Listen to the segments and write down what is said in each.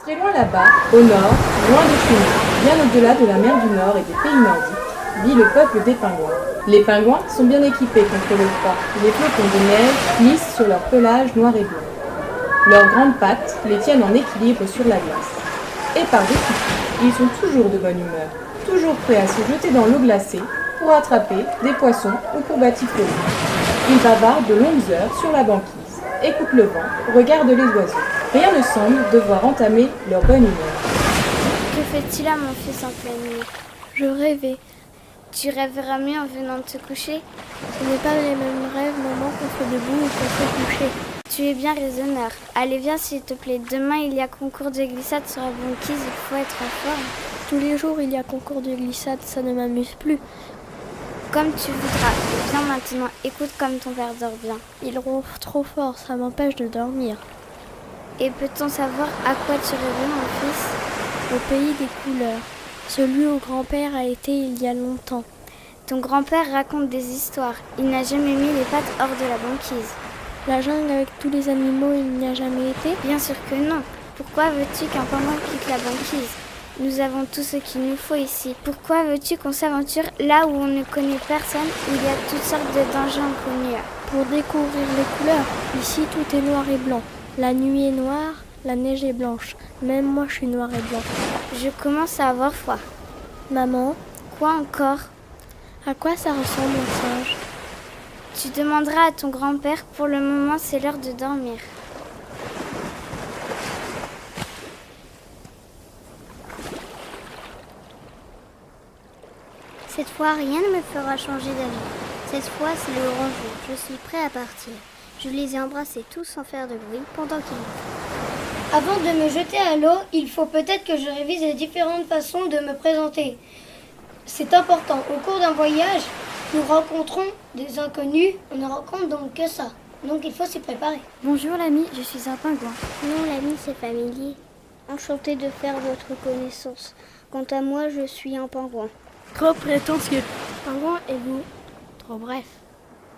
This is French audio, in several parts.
Très loin là-bas, au nord, loin de chez nous, bien au-delà de la mer du Nord et des pays nordiques, vit le peuple des pingouins. Les pingouins sont bien équipés contre le froid. Les flocons de neige glissent sur leur pelage noir et blanc. Leurs grandes pattes les tiennent en équilibre sur la glace. Et par-dessus, ils sont toujours de bonne humeur, toujours prêts à se jeter dans l'eau glacée pour attraper des poissons ou pour batifoler. Ils bavardent de longues heures sur la banquise, écoutent le vent, regardent les oiseaux. Rien ne semble devoir entamer leur bonne humeur. Que fait-il à mon fils en pleine nuit? Je rêvais. Tu rêveras mieux en venant de te coucher. Ce n'est pas les mêmes rêves, maman, qu'on fait debout ou qu'on fait coucher. Tu es bien raisonneur. Allez, viens s'il te plaît. Demain, il y a concours de glissade sur la banquise. Il faut être en forme. Tous les jours, il y a concours de glissade. Ça ne m'amuse plus. Comme tu voudras. Viens maintenant. Écoute comme ton père dort bien. Il ronfle trop fort. Ça m'empêche de dormir. Et peut-on savoir à quoi tu rêves, mon fils? Au pays des couleurs. Celui où grand-père a été il y a longtemps. Ton grand-père raconte des histoires. Il n'a jamais mis les pattes hors de la banquise. La jungle avec tous les animaux, il n'y a jamais été? Bien sûr que non. Pourquoi veux-tu qu'un pingouin quitte la banquise? Nous avons tout ce qu'il nous faut ici. Pourquoi veux-tu qu'on s'aventure là où on ne connaît personne, où il y a toutes sortes de dangers inconnus? Pour découvrir les couleurs. Ici, tout est noir et blanc. La nuit est noire, la neige est blanche. Même moi, je suis noir et blanc. Je commence à avoir froid. Maman? Quoi encore? À quoi ça ressemble un singe? Tu demanderas à ton grand-père. Pour le moment, c'est l'heure de dormir. Cette fois, rien ne me fera changer d'avis. Cette fois, c'est le grand jour. Je suis prêt à partir. Je les ai embrassés tous sans faire de bruit pendant qu'ils m'ont. Avant de me jeter à l'eau, il faut peut-être que je révise les différentes façons de me présenter. C'est important. Au cours d'un voyage, nous rencontrons des inconnus. On ne rencontre donc que ça. Donc il faut s'y préparer. Bonjour l'ami, je suis un pingouin. Non, l'ami, c'est familier. Enchanté de faire votre connaissance. Quant à moi, je suis un pingouin. Trop prétentieux. Pingouin et vous? Trop bref.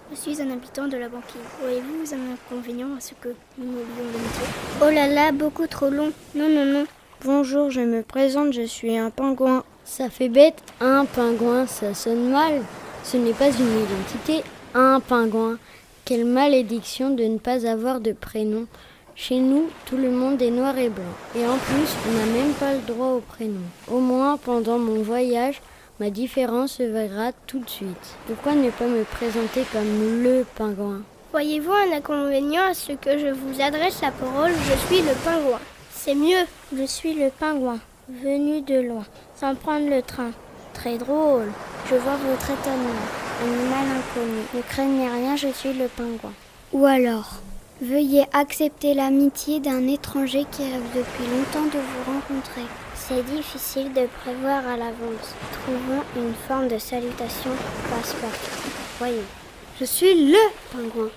Je suis un habitant de la banquise. Voyez-vous un inconvénient à ce que nous oublions de métier? Oh là là, beaucoup trop long. Non, non, non. Bonjour, je me présente, je suis un pingouin. Ça fait bête, un pingouin, ça sonne mal. Ce n'est pas une identité, un pingouin. Quelle malédiction de ne pas avoir de prénom. Chez nous, tout le monde est noir et blanc. Et en plus, on n'a même pas le droit au prénom. Au moins, pendant mon voyage, ma différence se verra tout de suite. Pourquoi ne pas me présenter comme le pingouin? Voyez-vous un inconvénient à ce que je vous adresse la parole? Je suis le pingouin. C'est mieux, je suis le pingouin, venu de loin, sans prendre le train. Très drôle. Je vois votre étonnement. Animal inconnu. Ne craignez rien, je suis le pingouin. Ou alors, veuillez accepter l'amitié d'un étranger qui rêve depuis longtemps de vous rencontrer. C'est difficile de prévoir à l'avance. Trouvons une forme de salutation passe-partout. Voyons. Je suis le pingouin.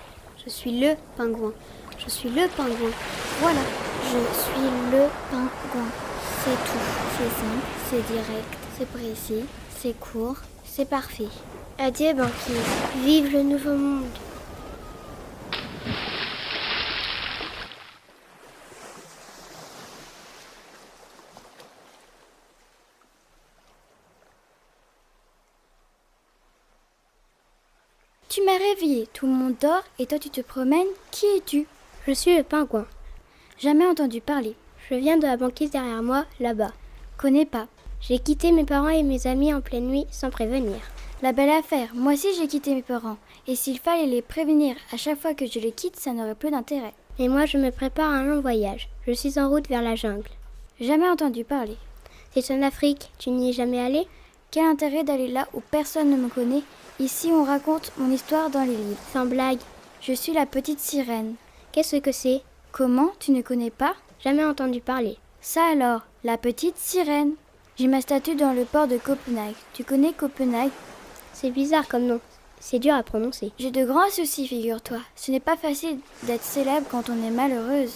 Je suis le pingouin. Je suis le pingouin. Voilà. Je suis le pingouin. C'est tout. C'est simple, c'est direct, c'est précis, c'est court, c'est parfait. Adieu, banquise. Vive le nouveau monde. Tu m'as réveillé, tout le monde dort et toi tu te promènes. Qui es-tu? Je suis le pingouin. Jamais entendu parler. Je viens de la banquise derrière moi, là-bas. Connais pas. J'ai quitté mes parents et mes amis en pleine nuit sans prévenir. La belle affaire. Moi aussi j'ai quitté mes parents. Et s'il fallait les prévenir à chaque fois que je les quitte, ça n'aurait plus d'intérêt. Et moi je me prépare à un long voyage. Je suis en route vers la jungle. Jamais entendu parler. C'est en Afrique. Tu n'y es jamais allé? Quel intérêt d'aller là où personne ne me connaît? Ici on raconte mon histoire dans les livres. Sans blague. Je suis la petite sirène. Qu'est-ce que c'est? Comment? Tu ne connais pas? Jamais entendu parler. Ça alors, la petite sirène. J'ai ma statue dans le port de Copenhague. Tu connais Copenhague? C'est bizarre comme nom. C'est dur à prononcer. J'ai de grands soucis, figure-toi. Ce n'est pas facile d'être célèbre quand on est malheureuse.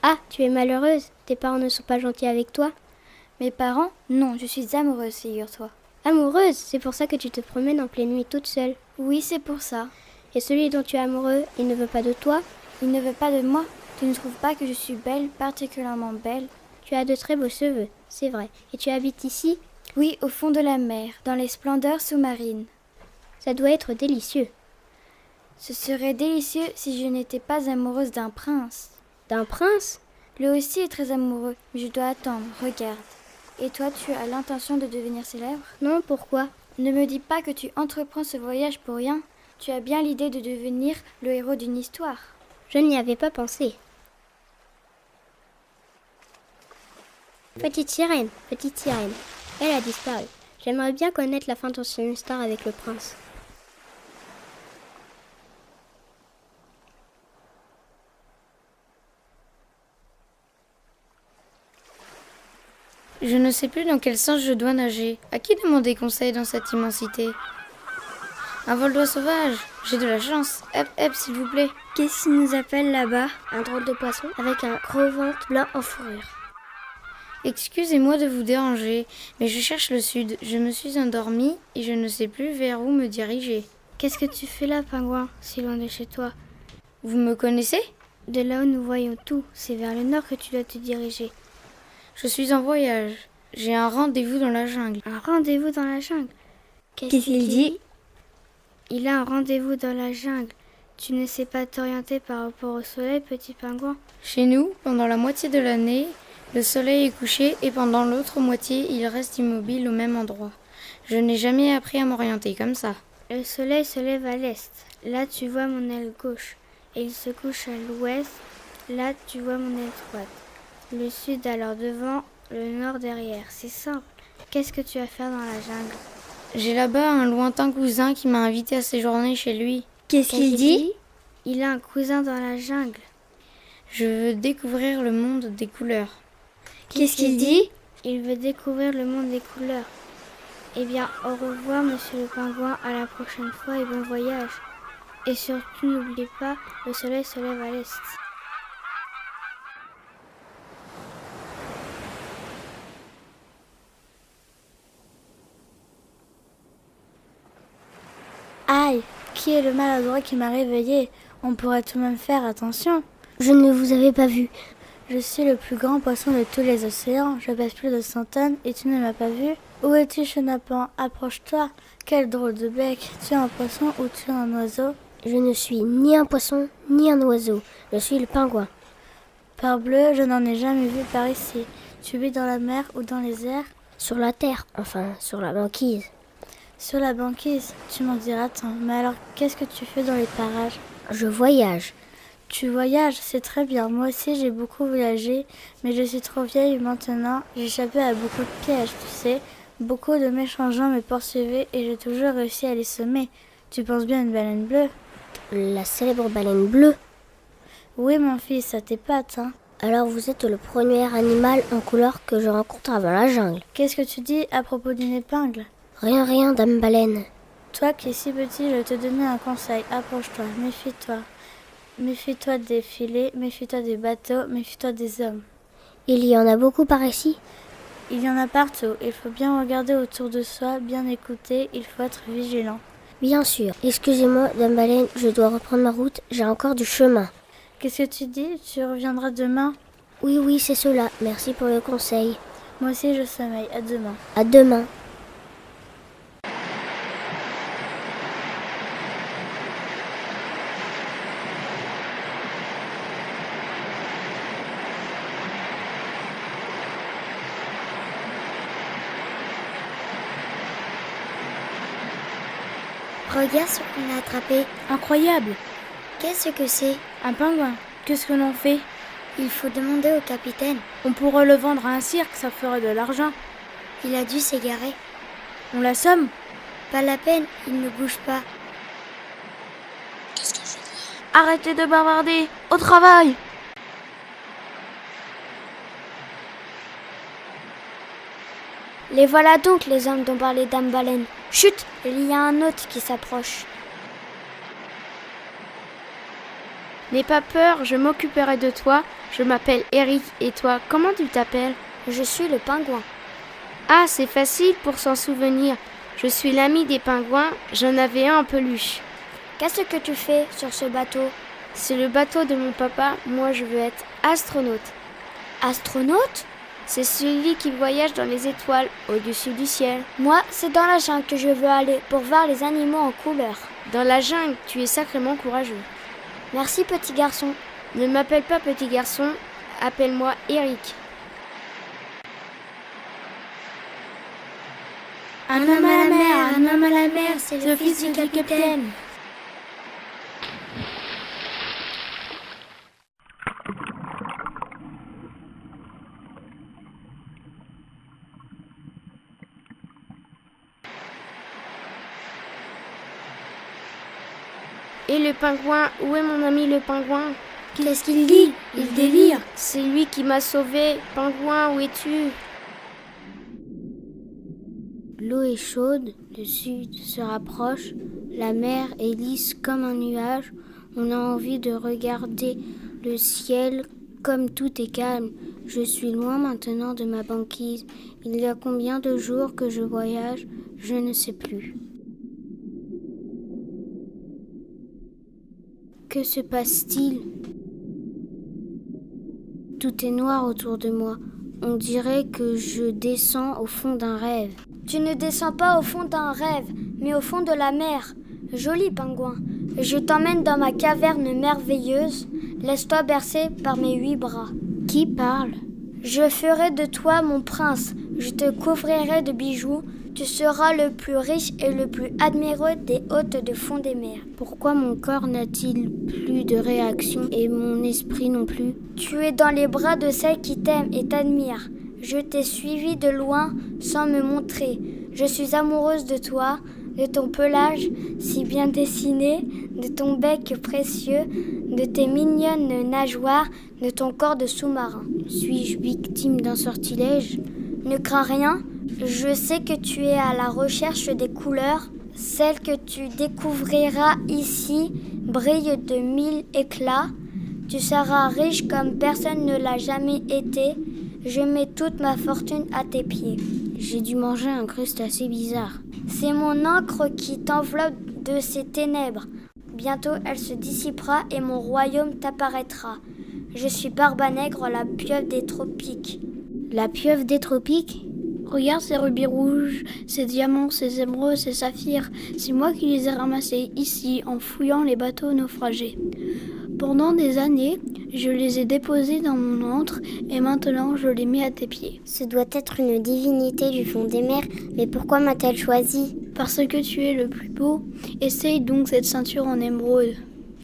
Ah, tu es malheureuse? Tes parents ne sont pas gentils avec toi? Mes parents? Non, je suis amoureuse, figure-toi. Amoureuse? C'est pour ça que tu te promènes en pleine nuit toute seule? Oui, c'est pour ça. Et celui dont tu es amoureux, il ne veut pas de toi? Il ne veut pas de moi. Tu ne trouves pas que je suis belle, particulièrement belle? Tu as de très beaux cheveux, c'est vrai. Et tu habites ici? Oui, au fond de la mer, dans les splendeurs sous-marines. Ça doit être délicieux. Ce serait délicieux si je n'étais pas amoureuse d'un prince. D'un prince? Lui aussi est très amoureux, mais je dois attendre, regarde. Et toi, tu as l'intention de devenir célèbre? Non, pourquoi? Ne me dis pas que tu entreprends ce voyage pour rien. Tu as bien l'idée de devenir le héros d'une histoire. Je n'y avais pas pensé. Petite sirène. Elle a disparu. J'aimerais bien connaître la fin de son histoire avec le prince. Je ne sais plus dans quel sens je dois nager. À qui demander conseil dans cette immensité? Un vol d'oie sauvage. J'ai de la chance. Hep, s'il vous plaît. Qu'est-ce qui nous appelle là-bas? Un drôle de poisson avec un gros ventre blanc en fourrure. Excusez-moi de vous déranger, mais je cherche le sud. Je me suis endormie et je ne sais plus vers où me diriger. Qu'est-ce que tu fais là, pingouin, si loin de chez toi? Vous me connaissez? De là où nous voyons tout, c'est vers le nord que tu dois te diriger. Je suis en voyage. J'ai un rendez-vous dans la jungle. Un rendez-vous dans la jungle? Qu'est-ce qu'il dit? Il a un rendez-vous dans la jungle. Tu ne sais pas t'orienter par rapport au soleil, petit pingouin? Chez nous, pendant la moitié de l'année, le soleil est couché et pendant l'autre moitié, il reste immobile au même endroit. Je n'ai jamais appris à m'orienter comme ça. Le soleil se lève à l'est. Là, tu vois mon aile gauche. Et il se couche à l'ouest. Là, tu vois mon aile droite. Le sud alors devant, le nord derrière. C'est simple. Qu'est-ce que tu vas faire dans la jungle? J'ai là-bas un lointain cousin qui m'a invité à séjourner chez lui. Qu'est-ce qu'il dit? Il a un cousin dans la jungle. Je veux découvrir le monde des couleurs. Qu'est-ce qu'il dit? Il veut découvrir le monde des couleurs. Eh bien, au revoir, monsieur le pingouin, à la prochaine fois et bon voyage. Et surtout, n'oubliez pas, le soleil se lève à l'est. Aïe, qui est le maladroit qui m'a réveillée? On pourrait tout de même faire attention. Je ne vous avais pas vu. Je suis le plus grand poisson de tous les océans. Je pèse plus de 100 tonnes et tu ne m'as pas vu? Où es-tu, chenapan? Approche-toi. Quel drôle de bec. Tu es un poisson ou tu es un oiseau? Je ne suis ni un poisson, ni un oiseau. Je suis le pingouin. Parbleu, je n'en ai jamais vu par ici. Tu vis dans la mer ou dans les airs? Sur la terre, enfin, sur la banquise. Sur la banquise, tu m'en diras tant. Mais alors, qu'est-ce que tu fais dans les parages? Je voyage. Tu voyages, c'est très bien. Moi aussi, j'ai beaucoup voyagé, mais je suis trop vieille maintenant. J'ai échappé à beaucoup de pièges, tu sais. Beaucoup de méchants gens me poursuivaient et j'ai toujours réussi à les semer. Tu penses bien à une baleine bleue? La célèbre baleine bleue. Oui, mon fils, ça t'épate, hein. Alors vous êtes le premier animal en couleur que je rencontre avant la jungle. Qu'est-ce que tu dis à propos d'une épingle? Rien, dame baleine. Toi qui es si petit, je te donnais un conseil. Approche-toi, méfie-toi. Méfie-toi des filets, méfie-toi des bateaux, méfie-toi des hommes. Il y en a beaucoup par ici? Il y en a partout. Il faut bien regarder autour de soi, bien écouter. Il faut être vigilant. Bien sûr. Excusez-moi, dame baleine, je dois reprendre ma route. J'ai encore du chemin. Qu'est-ce que tu dis? Tu reviendras demain? Oui, c'est cela. Merci pour le conseil. Moi aussi, je sommeille. À demain. À demain. Regarde ce qu'on a attrapé. Incroyable! Qu'est-ce que c'est? Un pingouin. Qu'est-ce que l'on fait? Il faut demander au capitaine. On pourrait le vendre à un cirque, ça ferait de l'argent. Il a dû s'égarer. On l'assomme? Pas la peine, il ne bouge pas. Arrêtez de bavarder! Au travail! Les voilà donc, les hommes dont parlait Dame Baleine. Chut! Il y a un autre qui s'approche. N'aie pas peur, je m'occuperai de toi. Je m'appelle Eric, et toi, comment tu t'appelles? Je suis le pingouin. Ah, c'est facile pour s'en souvenir. Je suis l'ami des pingouins, j'en avais un en peluche. Qu'est-ce que tu fais sur ce bateau? C'est le bateau de mon papa, moi je veux être astronaute. Astronaute? C'est celui qui voyage dans les étoiles, au-dessus du ciel. Moi, c'est dans la jungle que je veux aller pour voir les animaux en couleur. Dans la jungle, tu es sacrément courageux. Merci, petit garçon. Ne m'appelle pas petit garçon, appelle-moi Eric. Un homme à la mer, un homme à la mer, c'est le fils du capitaine. Et le pingouin, où est mon ami le pingouin? Qu'est-ce qu'il dit? Il délire. C'est lui qui m'a sauvé. Pingouin, où es-tu? L'eau est chaude, le sud se rapproche, la mer est lisse comme un nuage. On a envie de regarder le ciel comme tout est calme. Je suis loin maintenant de ma banquise. Il y a combien de jours que je voyage? Je ne sais plus. Que se passe-t-il? Tout est noir autour de moi. On dirait que je descends au fond d'un rêve. Tu ne descends pas au fond d'un rêve, mais au fond de la mer. Joli pingouin, je t'emmène dans ma caverne merveilleuse. Laisse-toi bercer par mes 8 bras. Qui parle? Je ferai de toi mon prince. Je te couvrirai de bijoux. Tu seras le plus riche et le plus admiré des hôtes de fond des mers. Pourquoi mon corps n'a-t-il plus de réaction et mon esprit non plus? Tu es dans les bras de celle qui t'aime et t'admire. Je t'ai suivi de loin sans me montrer. Je suis amoureuse de toi, de ton pelage si bien dessiné, de ton bec précieux, de tes mignonnes nageoires, de ton corps de sous-marin. Suis-je victime d'un sortilège? Ne crains rien, je sais que tu es à la recherche des couleurs. Celles que tu découvriras ici brillent de 1000 éclats. Tu seras riche comme personne ne l'a jamais été. Je mets toute ma fortune à tes pieds. J'ai dû manger un crustacé bizarre. C'est mon encre qui t'enveloppe de ces ténèbres. Bientôt elle se dissipera et mon royaume t'apparaîtra. Je suis Barbanègre, la pieuvre des tropiques. La pieuvre des tropiques? Regarde ces rubis rouges, ces diamants, ces émeraudes, ces saphirs. C'est moi qui les ai ramassés ici en fouillant les bateaux naufragés. Pendant des années, je les ai déposés dans mon antre et maintenant je les mets à tes pieds. Ce doit être une divinité du fond des mers, mais pourquoi m'a-t-elle choisi? Parce que tu es le plus beau, essaye donc cette ceinture en émeraude.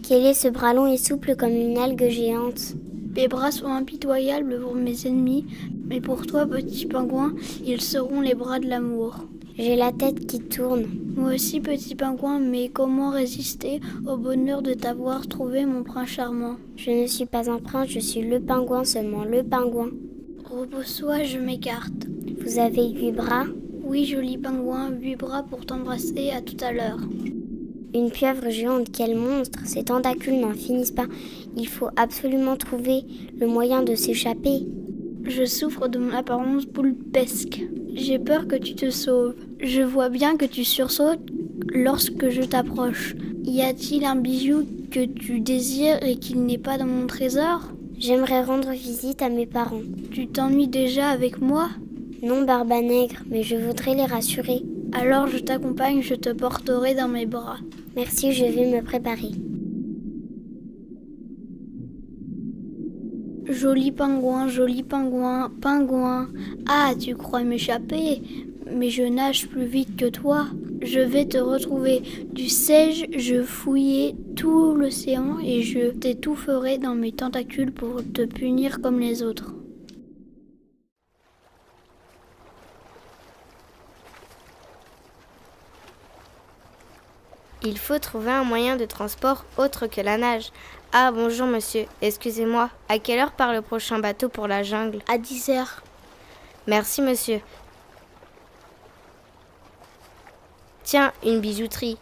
Quel est ce bras long et souple comme une algue géante? Mes bras sont impitoyables pour mes ennemis, mais pour toi, petit pingouin, ils seront les bras de l'amour. J'ai la tête qui tourne. Moi aussi, petit pingouin, mais comment résister au bonheur de t'avoir trouvé, mon prince charmant? Je ne suis pas un prince, je suis le pingouin, seulement le pingouin. Repose-toi, je m'écarte. Vous avez 8 bras? Oui, joli pingouin, 8 bras pour t'embrasser, à tout à l'heure. Une pieuvre géante, quel monstre! Ces tentacules n'en finissent pas. Il faut absolument trouver le moyen de s'échapper. Je souffre de mon apparence poulpesque. J'ai peur que tu te sauves. Je vois bien que tu sursautes lorsque je t'approche. Y a-t-il un bijou que tu désires et qu'il n'est pas dans mon trésor? J'aimerais rendre visite à mes parents. Tu t'ennuies déjà avec moi? Non, Barbanègre, mais je voudrais les rassurer. Alors je t'accompagne, je te porterai dans mes bras. Merci, je vais me préparer. Joli pingouin, pingouin. Ah, tu crois m'échapper, mais je nage plus vite que toi. Je vais te retrouver. Tu sais, je fouillais tout l'océan et je t'étoufferai dans mes tentacules pour te punir comme les autres. Il faut trouver un moyen de transport autre que la nage. Ah, bonjour monsieur, excusez-moi. À quelle heure part le prochain bateau pour la jungle? À 10h. Merci monsieur. Tiens, une bijouterie.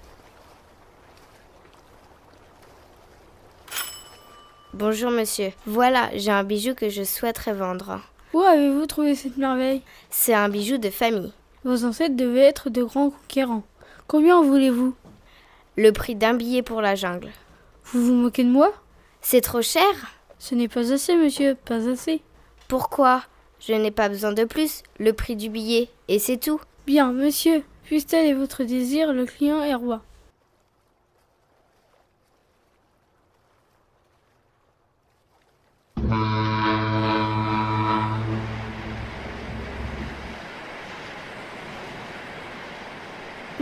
Bonjour monsieur. Voilà, j'ai un bijou que je souhaiterais vendre. Où avez-vous trouvé cette merveille? C'est un bijou de famille. Vos ancêtres devaient être de grands conquérants. Combien en voulez-vous? Le prix d'un billet pour la jungle. Vous vous moquez de moi? C'est trop cher? Ce n'est pas assez, monsieur, pas assez. Pourquoi? Je n'ai pas besoin de plus, le prix du billet, et c'est tout. Bien, monsieur, puisse tel est votre désir, le client est roi.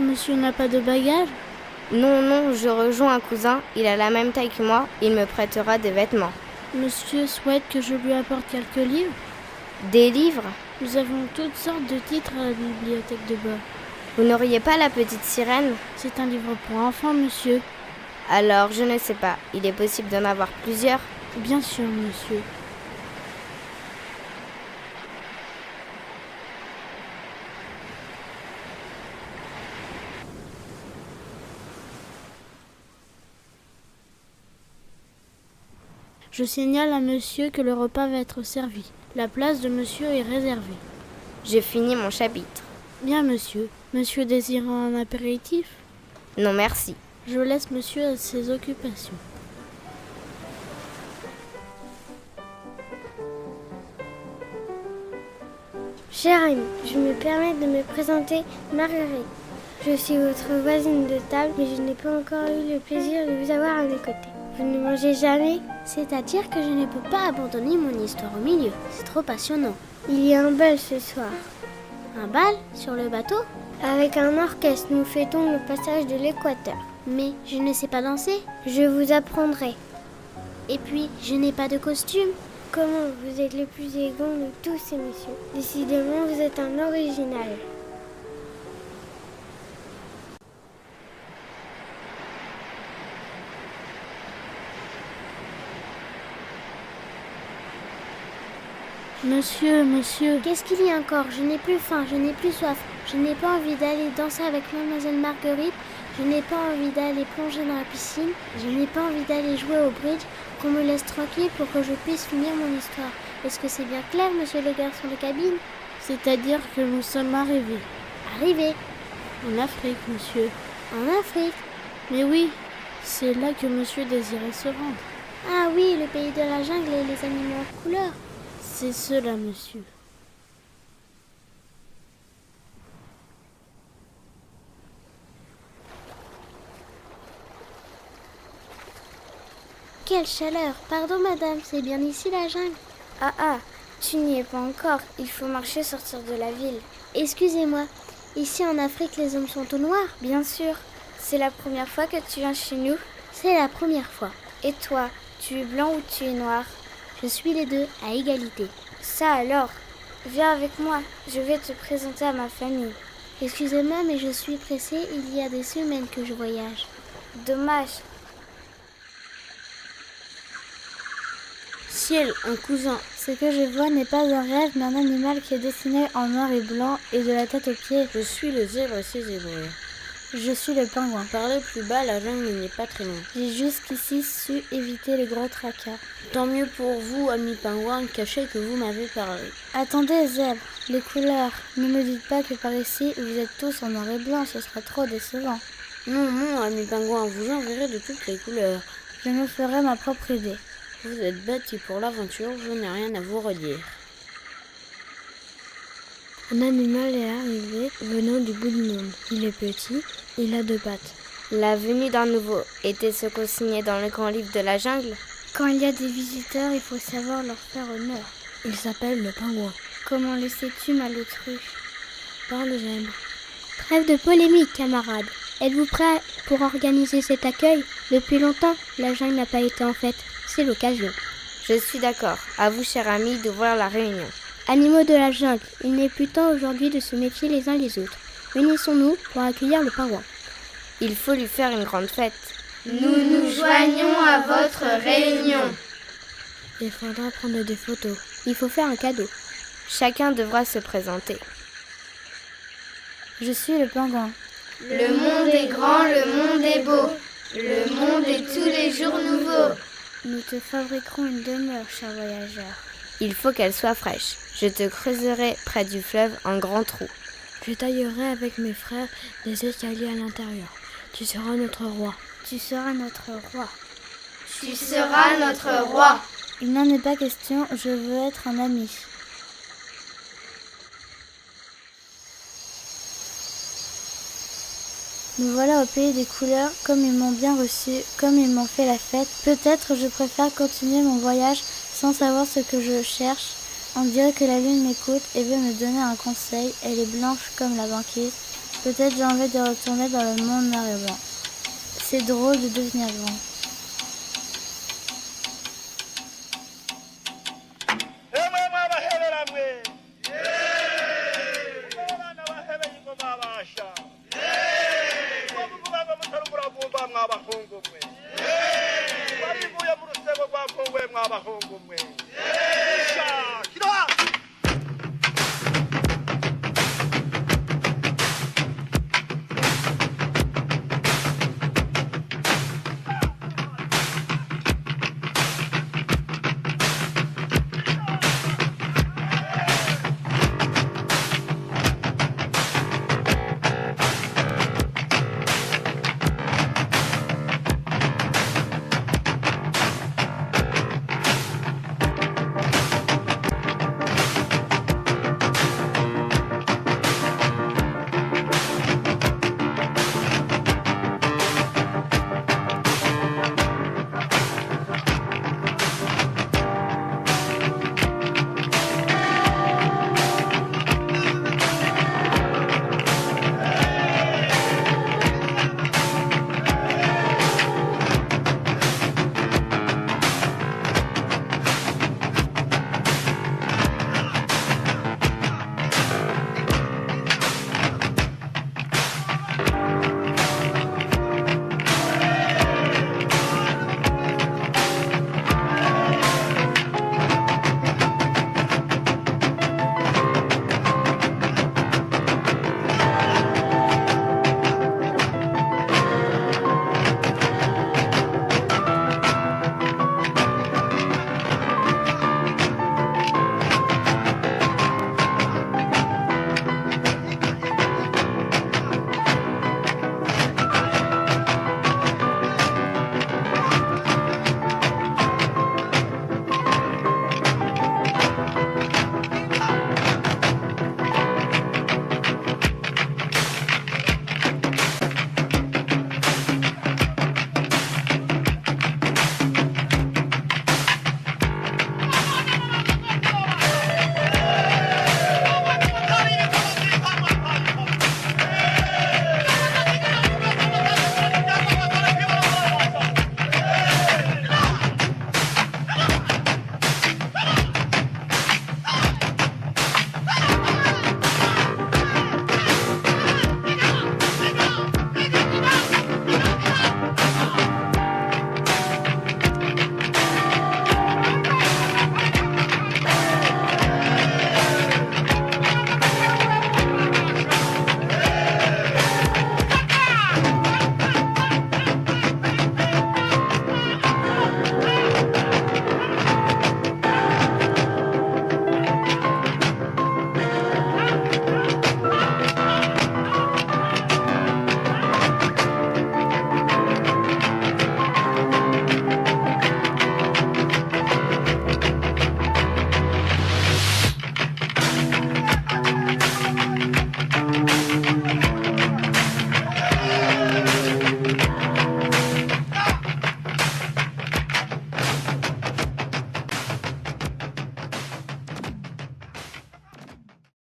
Monsieur n'a pas de bagages? Non, je rejoins un cousin, il a la même taille que moi, il me prêtera des vêtements. Monsieur souhaite que je lui apporte quelques livres? Des livres? Nous avons toutes sortes de titres à la bibliothèque de bord. Vous n'auriez pas la petite sirène? C'est un livre pour enfants, monsieur. Alors, je ne sais pas, il est possible d'en avoir plusieurs? Bien sûr, monsieur. Je signale à monsieur que le repas va être servi. La place de monsieur est réservée. J'ai fini mon chapitre. Bien, monsieur. Monsieur désire un apéritif? Non, merci. Je laisse monsieur à ses occupations. Cher ami, je me permets de me présenter Marguerite. Je suis votre voisine de table, mais je n'ai pas encore eu le plaisir de vous avoir à mes côtés. Vous ne mangez jamais? C'est-à-dire que je ne peux pas abandonner mon histoire au milieu. C'est trop passionnant. Il y a un bal ce soir. Un bal sur le bateau? Avec un orchestre, nous fêtons le passage de l'équateur. Mais je ne sais pas danser. Je vous apprendrai. Et puis, je n'ai pas de costume. Comment vous êtes le plus élégant de tous ces messieurs. Décidément, vous êtes un original. Monsieur. Qu'est-ce qu'il y a encore? Je n'ai plus faim, je n'ai plus soif. Je n'ai pas envie d'aller danser avec mademoiselle Marguerite. Je n'ai pas envie d'aller plonger dans la piscine. Je n'ai pas envie d'aller jouer au bridge. Qu'on me laisse tranquille pour que je puisse finir mon histoire. Est-ce que c'est bien clair, monsieur le garçon de cabine? C'est-à-dire que nous sommes arrivés. Arrivés? En Afrique, monsieur. En Afrique? Mais oui, c'est là que monsieur désirait se rendre. Ah oui, le pays de la jungle et les animaux en couleur. C'est cela, monsieur. Quelle chaleur! Pardon madame, c'est bien ici la jungle? Ah, tu n'y es pas encore. Il faut marcher, sortir de la ville. Excusez-moi, ici en Afrique les hommes sont au noir? Bien sûr. C'est la première fois que tu viens chez nous? C'est la première fois. Et toi, tu es blanc ou tu es noir? Je suis les deux, à égalité. Ça alors, viens avec moi, je vais te présenter à ma famille. Excusez-moi, mais je suis pressée, il y a des semaines que je voyage. Dommage. Ciel, un cousin. Ce que je vois n'est pas un rêve, mais un animal qui est dessiné en noir et blanc et de la tête aux pieds. Je suis le zèbre et ses zébrés. Je suis le pingouin. Parlez plus bas, la jungle n'est pas très loin. J'ai jusqu'ici su éviter les gros tracas. Tant mieux pour vous, ami pingouin, cachez que vous m'avez parlé. Attendez, zèbre, les couleurs. Ne me dites pas que par ici, vous êtes tous en noir et blanc, ce sera trop décevant. Non, ami pingouin, vous en verrez de toutes les couleurs. Je me ferai ma propre idée. Vous êtes bâti pour l'aventure, je n'ai rien à vous redire. Un animal est arrivé venant du bout du monde. Il est petit, il a 2 pattes. La venue d'un nouveau était ce qu'on signait dans le grand livre de la jungle? Quand il y a des visiteurs, il faut savoir leur faire honneur. Il s'appelle le pingouin. Comment le sais-tu, malautruche? Par le zèbre. Trêve de polémique, camarades. Êtes-vous prêts pour organiser cet accueil? Depuis longtemps, la jungle n'a pas été en fête. C'est l'occasion. Je suis d'accord. À vous, cher ami, d'ouvrir la réunion. Animaux de la jungle, il n'est plus temps aujourd'hui de se méfier les uns les autres. Unissons-nous pour accueillir le pingouin. Il faut lui faire une grande fête. Nous nous joignons à votre réunion. Il faudra prendre des photos. Il faut faire un cadeau. Chacun devra se présenter. Je suis le pingouin. Le monde est grand, le monde est beau. Le monde est tous les jours nouveau. Nous te fabriquerons une demeure, cher voyageur. Il faut qu'elle soit fraîche. Je te creuserai près du fleuve un grand trou. Je taillerai avec mes frères des escaliers à l'intérieur. Tu seras notre roi. Tu seras notre roi. Tu seras notre roi. Il n'en est pas question, je veux être un ami. Me voilà au pays des couleurs, comme ils m'ont bien reçu, comme ils m'ont fait la fête. Peut-être je préfère continuer mon voyage sans savoir ce que je cherche. On dirait que la lune m'écoute et veut me donner un conseil. Elle est blanche comme la banquise. Peut-être j'ai envie de retourner dans le monde noir et blanc. C'est drôle de devenir grand.